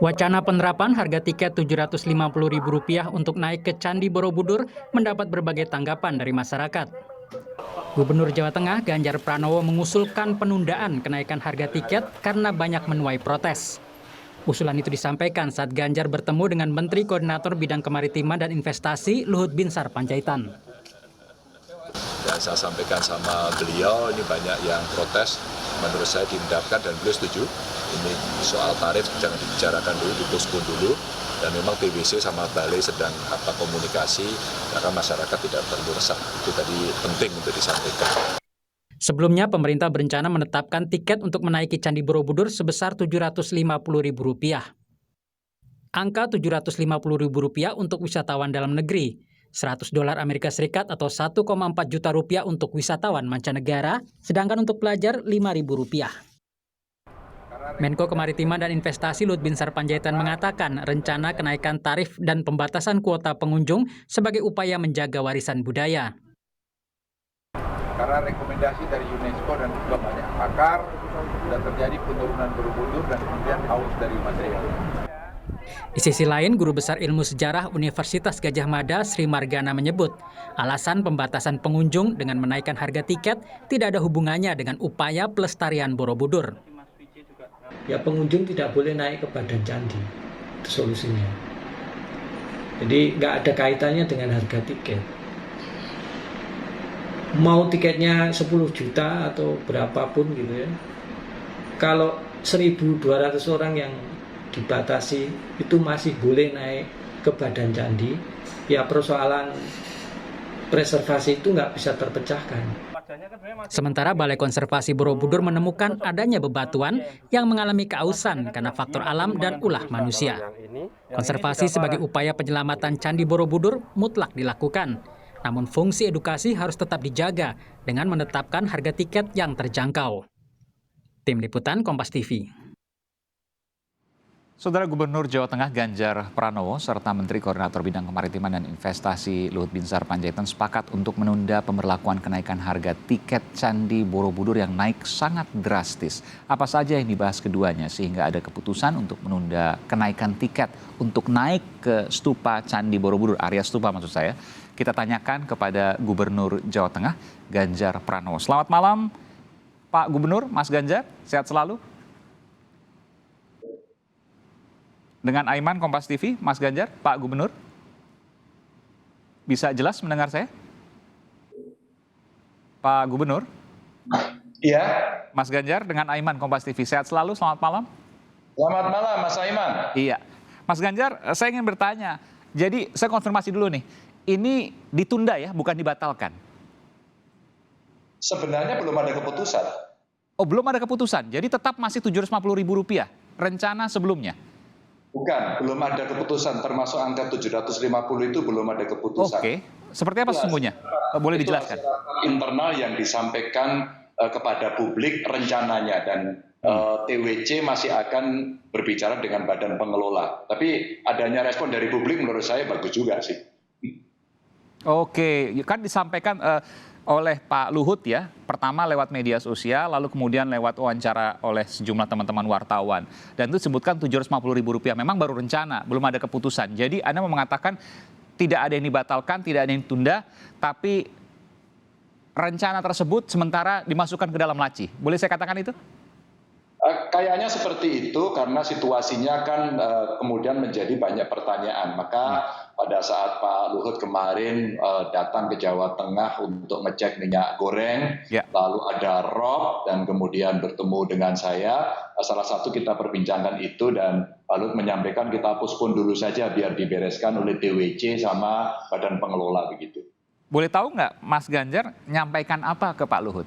Wacana penerapan harga tiket Rp750.000 untuk naik ke Candi Borobudur mendapat berbagai tanggapan dari masyarakat. Gubernur Jawa Tengah Ganjar Pranowo mengusulkan penundaan kenaikan harga tiket karena banyak menuai protes. Usulan itu disampaikan saat Ganjar bertemu dengan Menteri Koordinator Bidang Kemaritiman dan Investasi Luhut Binsar Panjaitan. Dan saya sampaikan sama beliau, ini banyak yang protes, menurut saya diendapkan dan beliau setuju. Ini soal tarif jangan dibicarakan dulu, dipospon dulu. Dan memang TBC sama Balai sedang komunikasi, karena masyarakat tidak perlu resah. Itu tadi penting untuk disampaikan. Sebelumnya, pemerintah berencana menetapkan tiket untuk menaiki Candi Borobudur sebesar Rp750.000. Angka Rp750.000 untuk wisatawan dalam negeri, $100 Amerika Serikat atau 1,4 juta rupiah untuk wisatawan mancanegara, sedangkan untuk pelajar Rp5.000. Menko Kemaritiman dan Investasi Luhut Binsar Panjaitan mengatakan rencana kenaikan tarif dan pembatasan kuota pengunjung sebagai upaya menjaga warisan budaya. Karena rekomendasi dari UNESCO dan juga banyak pakar, sudah terjadi penurunan Borobudur dan kemudian haus dari material. Di sisi lain, Guru Besar Ilmu Sejarah Universitas Gadjah Mada Sri Margana menyebut, alasan pembatasan pengunjung dengan menaikkan harga tiket tidak ada hubungannya dengan upaya pelestarian Borobudur. Ya, pengunjung tidak boleh naik ke badan candi, itu solusinya. Jadi nggak ada kaitannya dengan harga tiket. Mau tiketnya 10 juta atau berapapun gitu ya. Kalau 1.200 orang yang dibatasi itu masih boleh naik ke badan candi, ya persoalan preservasi itu nggak bisa terpecahkan. Sementara Balai Konservasi Borobudur menemukan adanya bebatuan yang mengalami keausan karena faktor alam dan ulah manusia. Konservasi sebagai upaya penyelamatan Candi Borobudur mutlak dilakukan. Namun fungsi edukasi harus tetap dijaga dengan menetapkan harga tiket yang terjangkau. Tim Liputan Kompas TV. Saudara Gubernur Jawa Tengah Ganjar Pranowo serta Menteri Koordinator Bidang Kemaritiman dan Investasi Luhut Binsar Panjaitan sepakat untuk menunda pemberlakuan kenaikan harga tiket Candi Borobudur yang naik sangat drastis. Apa saja yang dibahas keduanya sehingga ada keputusan untuk menunda kenaikan tiket untuk naik ke stupa Candi Borobudur, area stupa maksud saya. Kita tanyakan kepada Gubernur Jawa Tengah Ganjar Pranowo. Selamat malam Pak Gubernur, Mas Ganjar, sehat selalu. Dengan Aiman, Kompas TV, Mas Ganjar, Pak Gubernur. Bisa jelas mendengar saya? Pak Gubernur? Iya. Mas Ganjar dengan Aiman, Kompas TV, sehat selalu, selamat malam. Selamat malam, Mas Aiman. Iya. Mas Ganjar, saya ingin bertanya, jadi saya konfirmasi dulu nih, ini ditunda ya, bukan dibatalkan? Sebenarnya belum ada keputusan. Oh, belum ada keputusan, jadi tetap masih Rp750.000, rencana sebelumnya? Bukan, belum ada keputusan, termasuk angka 750 itu belum ada keputusan. Oke, seperti apa sesungguhnya? Boleh dijelaskan? Internal yang disampaikan kepada publik rencananya dan TWC masih akan berbicara dengan badan pengelola. Tapi adanya respon dari publik menurut saya bagus juga sih. Oke, kan disampaikan oleh Pak Luhut ya, pertama lewat media sosial, lalu kemudian lewat wawancara oleh sejumlah teman-teman wartawan. Dan itu disebutkan Rp750.000, memang baru rencana, belum ada keputusan. Jadi Anda mau mengatakan tidak ada yang dibatalkan, tidak ada yang ditunda, tapi rencana tersebut sementara dimasukkan ke dalam laci. Boleh saya katakan itu? Kayaknya seperti itu karena situasinya kan kemudian menjadi banyak pertanyaan. Maka pada saat Pak Luhut kemarin datang ke Jawa Tengah untuk ngecek minyak goreng, lalu ada ROP dan kemudian bertemu dengan saya. Salah satu kita perbincangkan itu dan Pak Luhut menyampaikan kita postpone dulu saja biar dibereskan oleh TWC sama badan pengelola begitu. Boleh tahu nggak Mas Ganjar nyampaikan apa ke Pak Luhut?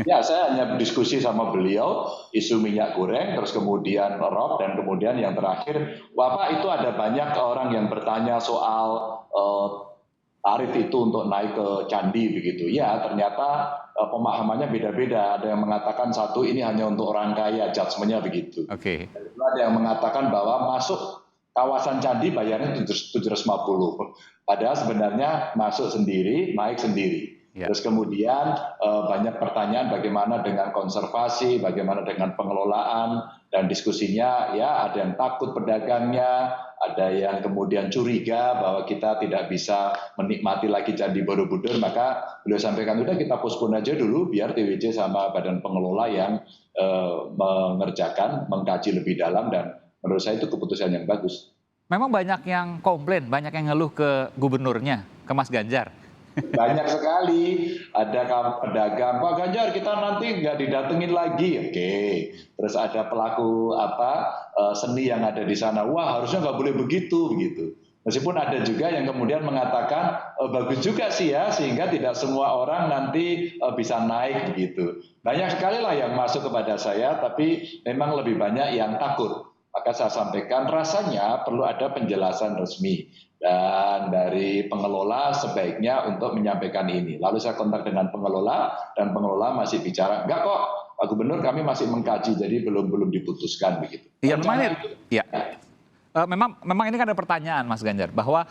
Ya, saya hanya berdiskusi sama beliau, isu minyak goreng, terus kemudian ROP, dan kemudian yang terakhir, Bapak itu ada banyak orang yang bertanya soal tarif itu untuk naik ke candi begitu. Ya, ternyata pemahamannya beda-beda. Ada yang mengatakan satu ini hanya untuk orang kaya, judgement-nya begitu. Oke. Ada yang mengatakan bahwa masuk kawasan candi bayarnya 750. Padahal sebenarnya masuk sendiri, naik sendiri. Ya. Terus kemudian banyak pertanyaan bagaimana dengan konservasi, bagaimana dengan pengelolaan, dan diskusinya ya ada yang takut pedagangnya, ada yang kemudian curiga bahwa kita tidak bisa menikmati lagi Candi Borobudur, maka beliau sampaikan udah kita postpone aja dulu biar TWC sama badan pengelola yang mengerjakan, mengkaji lebih dalam, dan menurut saya itu keputusan yang bagus. Memang banyak yang komplain, banyak yang ngeluh ke gubernurnya, ke Mas Ganjar. Banyak sekali, ada pedagang, Pak Ganjar kita nanti nggak didatengin lagi, oke. Terus ada pelaku seni yang ada di sana, wah harusnya nggak boleh begitu. Meskipun ada juga yang kemudian mengatakan bagus juga sih ya, sehingga tidak semua orang nanti bisa naik begitu. Banyak sekali lah yang masuk kepada saya, tapi memang lebih banyak yang takut. Maka saya sampaikan rasanya perlu ada penjelasan resmi dan dari pengelola sebaiknya untuk menyampaikan ini. Lalu saya kontak dengan pengelola dan pengelola masih bicara, enggak kok Pak Gubernur kami masih mengkaji jadi belum diputuskan begitu. Iya, memang ini kan ada pertanyaan Mas Ganjar bahwa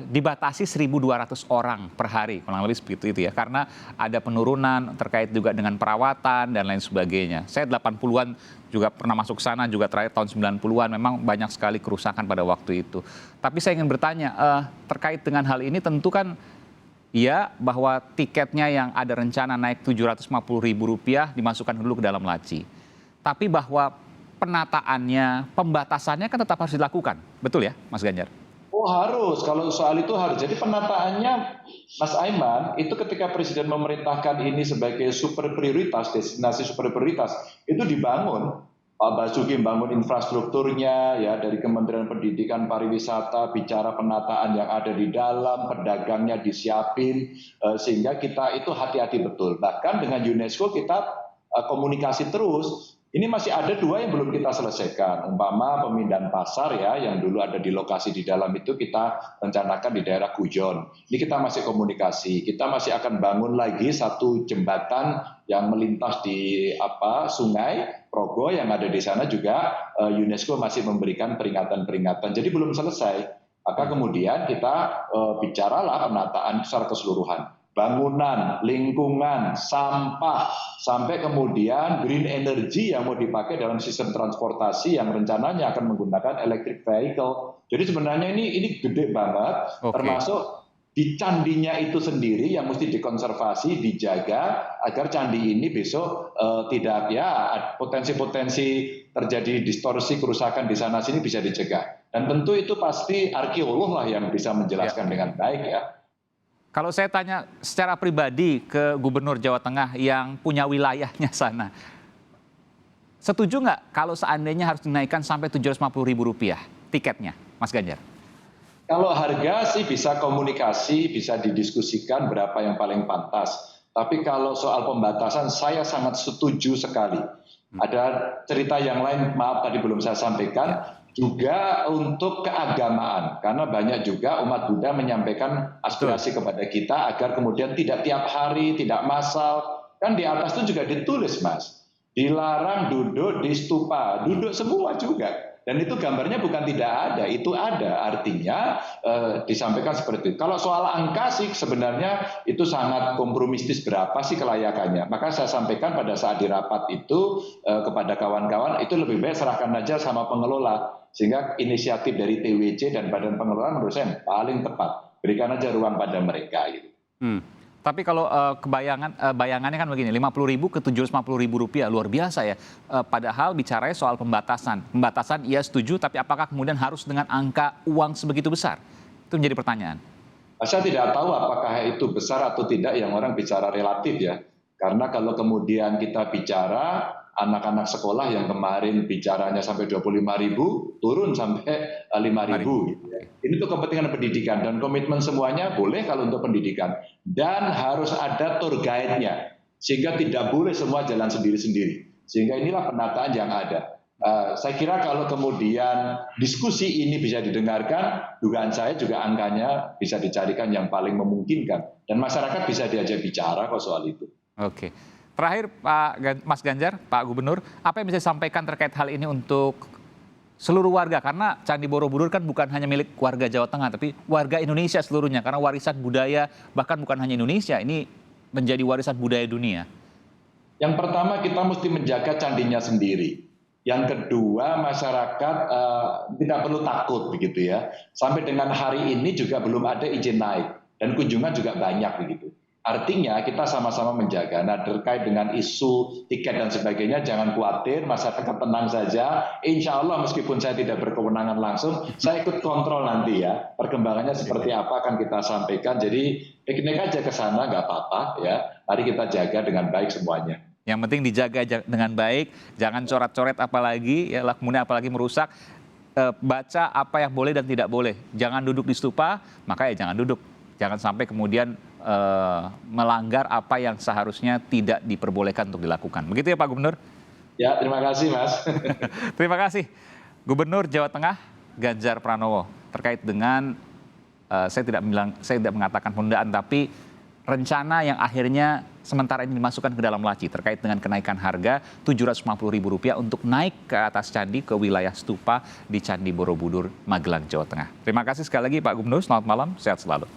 dibatasi 1.200 orang per hari, kurang lebih seperti itu ya, karena ada penurunan terkait juga dengan perawatan dan lain sebagainya. Saya 80-an juga pernah masuk sana, juga terakhir tahun 90-an, memang banyak sekali kerusakan pada waktu itu. Tapi saya ingin bertanya, terkait dengan hal ini tentu kan ya bahwa tiketnya yang ada rencana naik Rp750.000 dimasukkan dulu ke dalam laci. Tapi bahwa penataannya, pembatasannya kan tetap harus dilakukan. Betul ya, Mas Ganjar? Oh harus, kalau soal itu harus. Jadi penataannya, Mas Aiman, itu ketika Presiden memerintahkan ini sebagai super prioritas, destinasi super prioritas, itu dibangun. Pak Basuki membangun infrastrukturnya, ya dari Kementerian Pendidikan Pariwisata, bicara penataan yang ada di dalam, pedagangnya disiapin, sehingga kita itu hati-hati betul. Bahkan dengan UNESCO kita komunikasi terus. Ini masih ada 2 yang belum kita selesaikan. Umpama pemindahan pasar ya, yang dulu ada di lokasi di dalam itu kita rencanakan di daerah Gujon. Ini kita masih komunikasi. Kita masih akan bangun lagi satu jembatan yang melintas di Sungai Progo yang ada di sana juga UNESCO masih memberikan peringatan-peringatan. Jadi belum selesai. Maka kemudian kita bicaralah penataan secara keseluruhan. Bangunan, lingkungan, sampah, sampai kemudian green energy yang mau dipakai dalam sistem transportasi yang rencananya akan menggunakan electric vehicle. Jadi sebenarnya ini gede banget, termasuk di candinya itu sendiri yang mesti dikonservasi, dijaga agar candi ini besok tidak ya potensi-potensi terjadi distorsi kerusakan di sana sini bisa dicegah. Dan tentu itu pasti arkeolog lah yang bisa menjelaskan dengan baik ya. Kalau saya tanya secara pribadi ke Gubernur Jawa Tengah yang punya wilayahnya sana, setuju nggak kalau seandainya harus dinaikkan sampai Rp750.000 tiketnya, Mas Ganjar? Kalau harga sih bisa komunikasi, bisa didiskusikan berapa yang paling pantas. Tapi kalau soal pembatasan, saya sangat setuju sekali. Ada cerita yang lain, maaf tadi belum saya sampaikan. Juga untuk keagamaan, karena banyak juga umat Buddha menyampaikan aspirasi kepada kita agar kemudian tidak tiap hari, tidak massal. Kan di atas itu juga ditulis, Mas, dilarang duduk di stupa, duduk semua juga. Dan itu gambarnya bukan tidak ada, itu ada. Artinya disampaikan seperti itu. Kalau soal angka sih sebenarnya itu sangat kompromistis berapa sih kelayakannya. Maka saya sampaikan pada saat di rapat itu kepada kawan-kawan, itu lebih baik serahkan aja sama pengelola. Sehingga inisiatif dari TWC dan Badan Pengelola menurut saya paling tepat. Berikan aja ruang pada mereka. Gitu. Tapi kalau bayangannya kan begini, 50.000 ke Rp750.000 luar biasa ya. Padahal bicaranya soal pembatasan. Pembatasan ia setuju, tapi apakah kemudian harus dengan angka uang sebegitu besar? Itu menjadi pertanyaan. Saya tidak tahu apakah itu besar atau tidak, yang orang bicara relatif ya. Karena kalau kemudian kita bicara anak-anak sekolah yang kemarin bicaranya sampai 25.000, turun sampai 5.000. Gitu ya. Ini untuk kepentingan pendidikan dan komitmen semuanya boleh kalau untuk pendidikan. Dan harus ada tour guide-nya, sehingga tidak boleh semua jalan sendiri-sendiri. Sehingga inilah penataan yang ada. Saya kira kalau kemudian diskusi ini bisa didengarkan, dugaan saya juga angkanya bisa dicarikan yang paling memungkinkan. Dan masyarakat bisa diajak bicara kok soal itu. Oke. Terakhir Mas Ganjar, Pak Gubernur, apa yang bisa disampaikan terkait hal ini untuk seluruh warga, karena Candi Borobudur kan bukan hanya milik warga Jawa Tengah, tapi warga Indonesia seluruhnya, karena warisan budaya, bahkan bukan hanya Indonesia, ini menjadi warisan budaya dunia. Yang pertama kita mesti menjaga candinya sendiri. Yang kedua masyarakat tidak perlu takut begitu ya. Sampai dengan hari ini juga belum ada izin naik dan kunjungan juga banyak begitu. Artinya kita sama-sama menjaga. Nah terkait dengan isu tiket dan sebagainya jangan khawatir, masyarakat tenang saja. Insya Allah meskipun saya tidak berkewenangan langsung, saya ikut kontrol nanti ya. Perkembangannya seperti apa akan kita sampaikan. Jadi piknik aja ke sana nggak apa-apa ya. Mari kita jaga dengan baik semuanya. Yang penting dijaga dengan baik, jangan coret-coret apalagi, ya kemudian apalagi merusak. Baca apa yang boleh dan tidak boleh. Jangan duduk di stupa, maka ya jangan duduk. Jangan sampai kemudian melanggar apa yang seharusnya tidak diperbolehkan untuk dilakukan. Begitu ya Pak Gubernur? Ya, terima kasih Mas. Terima kasih. Gubernur Jawa Tengah Ganjar Pranowo terkait dengan saya tidak mengatakan penundaan, tapi rencana yang akhirnya sementara ini dimasukkan ke dalam laci terkait dengan kenaikan harga Rp750.000 untuk naik ke atas candi ke wilayah stupa di Candi Borobudur, Magelang, Jawa Tengah. Terima kasih sekali lagi Pak Gubernur, selamat malam, sehat selalu.